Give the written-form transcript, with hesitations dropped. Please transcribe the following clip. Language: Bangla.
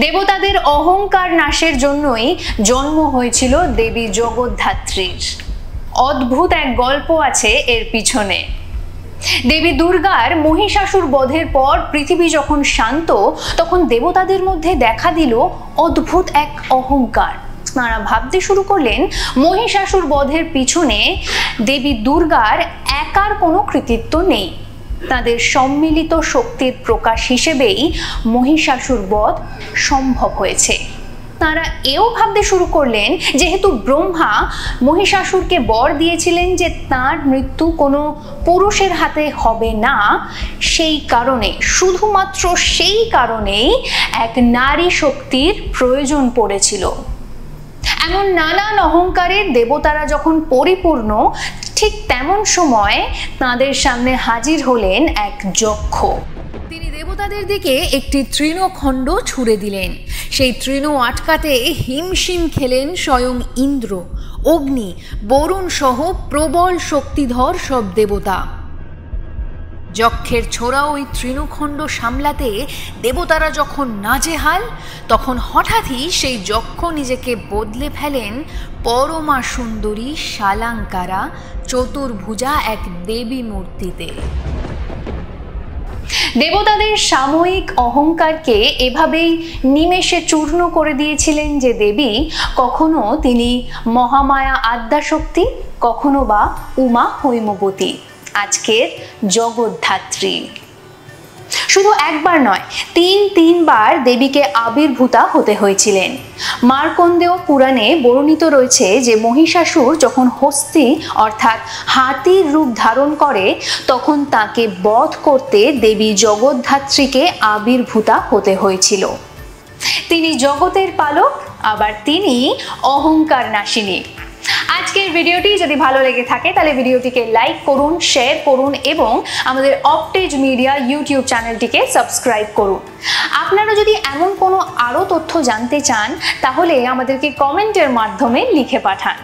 দেবতাদের অহংকার নাশের জন্যই জন্ম হয়েছিল দেবী জগদ্ধাত্রীর। অদ্ভুত এক গল্প আছে এর পিছনে। দেবী দুর্গার মহিষাসুর বধের পর পৃথিবী যখন শান্ত, তখন দেবতাদের মধ্যে দেখা দিল অদ্ভুত এক অহংকার। তারা ভাবতে শুরু করলেন মহিষাসুর বধের পিছনে দেবী দুর্গার একার কোনো কৃতিত্ব নেই, তাদের সম্মিলিত শক্তির প্রকাশ হিসেবেই মহিষাসুর বধ সম্ভব হয়েছে। তারা এও ভাবতে শুরু করলেন যেহেতু ব্রহ্মা মহিষাসুরকে বর দিয়েছিলেন যে তার মৃত্যু কোনো পুরুষের হাতে হবে না, সেই কারণে, শুধুমাত্র সেই কারণেই এক নারী শক্তির প্রয়োজন পড়েছিল। এমন নানান অহংকারের দেবতারা যখন পরিপূর্ণ, ঠিক তেমন সময় তাদের সামনে হাজির হলেন এক যক্ষ। তিনি দেবতাদের দিকে একটি তৃণখণ্ড ছুঁড়ে দিলেন। সেই তৃণ আটকাতে হিমশিম খেলেন স্বয়ং ইন্দ্র, অগ্নি, বরুণ সহ প্রবল শক্তিধর সব দেবতা। যক্ষের ছোড়া ওই তৃণখণ্ড সামলাতে দেবতারা যখন নাজেহাল, তখন হঠাৎই সেই যক্ষ নিজেকে বদলে ফেলেন পরমা সুন্দরী শালাঙ্কারা চতুর্ভুজা এক দেবী মূর্তিতে। দেবতাদের সাময়িক অহংকারকে এভাবেই নিমেষে চূর্ণ করে দিয়েছিলেন যে দেবী, কখনো তিনি মহামায়া আদ্যাশক্তি, কখনো বা উমা হৈমবতী, আজকের জগদ্ধাত্রী। শুধু একবার নয়, তিনবার দেবীকে আবির্ভূতা হতে হয়েছিলেন। মার্কণ্ডেয় পুরাণে বর্ণিত রয়েছে যে মহিষাসুর যখন হস্তি অর্থাৎ হাতির রূপ ধারণ করে, তখন তাকে বধ করতে দেবী জগদ্ধাত্রীকে আবির্ভূতা হতে হয়েছিল। তিনি জগতের পালক, আবার তিনি অহংকার নাশিনী। আজকের ভিডিওটি যদি ভালো লেগে থাকে তাহলে ভিডিওটিকে লাইক করুন, শেয়ার করুন এবং আমাদের অপটেজ মিডিয়া ইউটিউব চ্যানেলটিকে সাবস্ক্রাইব করুন। আপনারা যদি এমন কোনো আরও তথ্য জানতে চান তাহলে আমাদেরকে কমেন্টের মাধ্যমে লিখে পাঠান।